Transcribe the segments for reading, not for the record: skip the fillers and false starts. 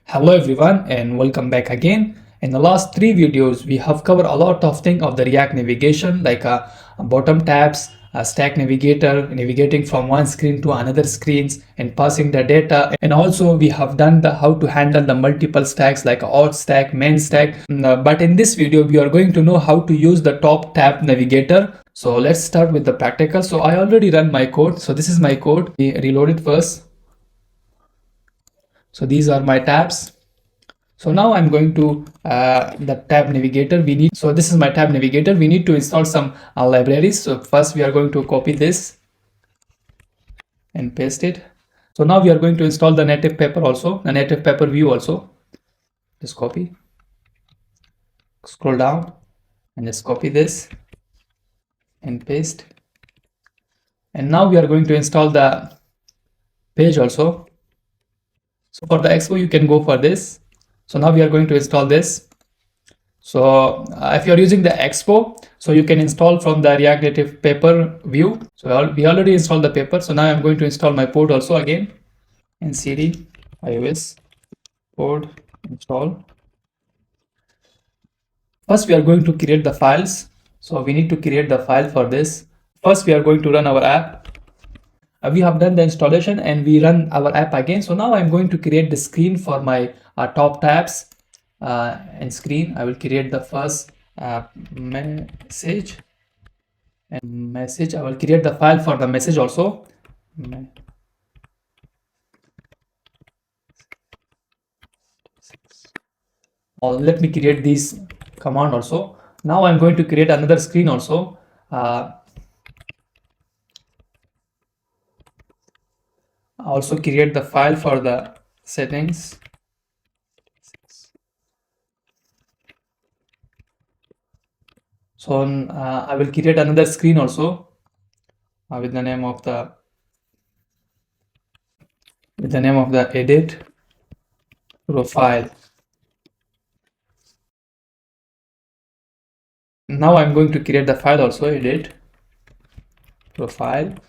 Hello everyone and welcome back again. In the last three videos, we have covered a lot of things of the React navigation like bottom tabs, stack navigator, navigating from one screen to another screens and passing the data. And also we have done the how to handle the multiple stacks like alt stack, main stack. But in this video, we are going to know how to use the top tab navigator. So let's start with the practical. So I already run my code. So this is my code. We reload it first. So these are my tabs. So now I'm going to the tab navigator. So this is my tab navigator. We need to install some libraries. So first we are going to copy this and paste it. So now we are going to install the native paper also, the native paper view also. Just copy, scroll down and just copy this and paste. And now we are going to install the page also. So for the expo, you can go for this. So now we are going to install this. So if you're using the expo, so you can install from the React Native paper view. So we already installed the paper. So now I'm going to install my pod also again in cd iOS pod install. First, we are going to create the files. So we need to create the file for this. First, we are going to run our app. We have done the installation and we run our app again. So now I'm going to create the screen for my top tabs and screen. I will create the first message and message. I will create the file for the message also. Let me create this command also. Now I'm going to create another screen also. Also create the file for the settings. So I will create another screen also with the name of the edit profile. Now I'm going to create the file also, edit profile.tsx.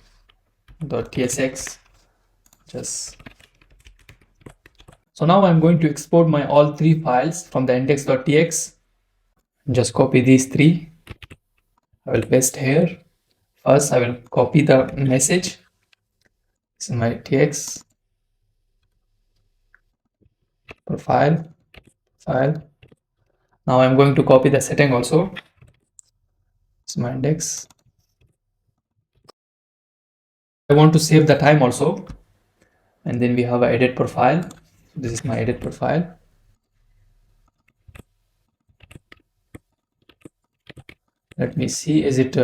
So now I'm going to export my all three files from the index.tx. Just copy these three. I will paste here. First, I will copy the message. This is my tx profile file. Now I'm going to copy the setting also. This is my index. I want to save the time also. And then we have an edit profile. This is my edit profile. Let me see, is it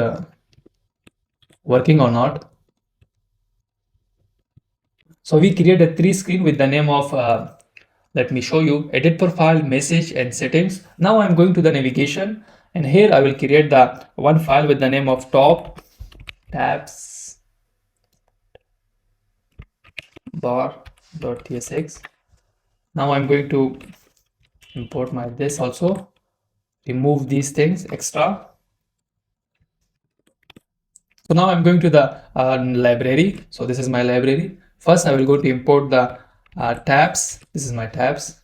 working or not? So we created three screen with the name of, let me show you, edit profile, message and settings. Now I'm going to the navigation and here I will create the one file with the name of top tabs bar.tsx. Now I'm going to import my this also, remove these things extra. So now I'm going to the library. So this is my library. First, I will go to import the tabs. This is my tabs.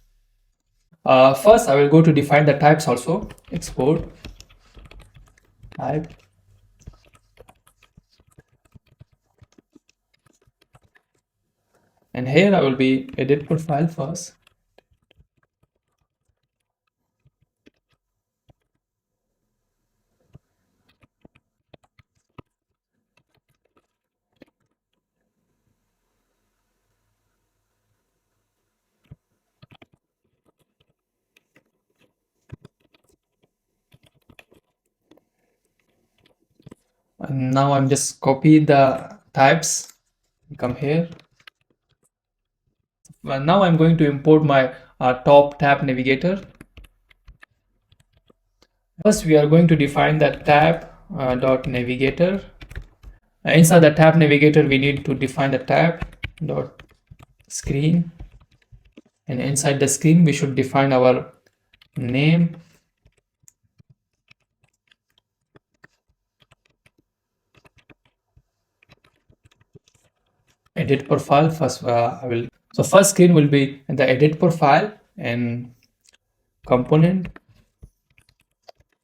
First, I will go to define the types also. Export type. And here I will be edit profile first. And now I'm just copy the types, come here. Well, now I'm going to import my top tab navigator. First, we are going to define the tab dot navigator. Inside the tab navigator, we need to define the tab dot screen, and inside the screen, we should define our name. Edit profile first. So first screen will be the edit profile and component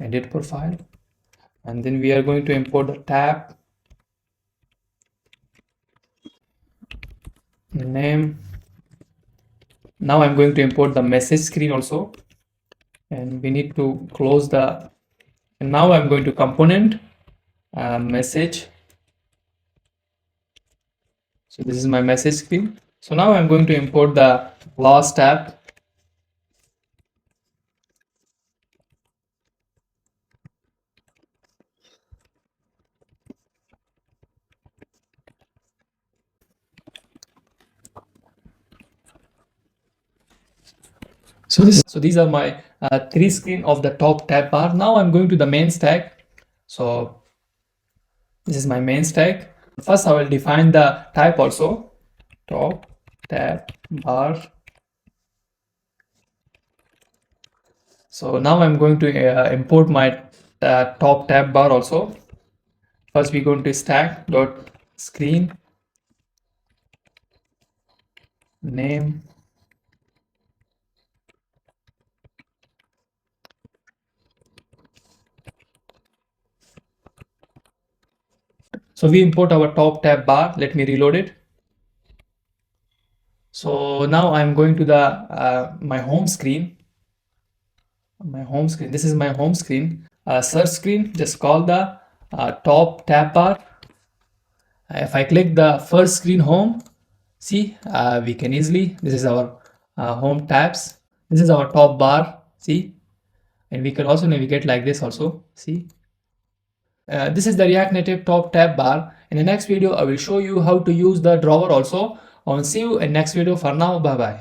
edit profile, and then we are going to import the tab name. Now I'm going to import the message screen also, and we need to close the, and now I'm going to component message. So this is my message screen. So now I'm going to import the last tab. So these are my three screen of the top tab bar. Now I'm going to the main stack. So this is my main stack. First I will define the type also, top tab bar. So now I'm going to import my top tab bar also. First we're going to stack dot screen name. So we import our top tab bar. Let me reload it. So now I'm going to the my home screen. This is my home screen. Search screen, just call the top tab bar. If I click the first screen home, see, we can easily, this is our home tabs. This is our top bar, see, and we can also navigate like this also, see. This is the React Native top tab bar. In the next video, I will show you how to use the drawer also. And see you in next video. For now, bye bye.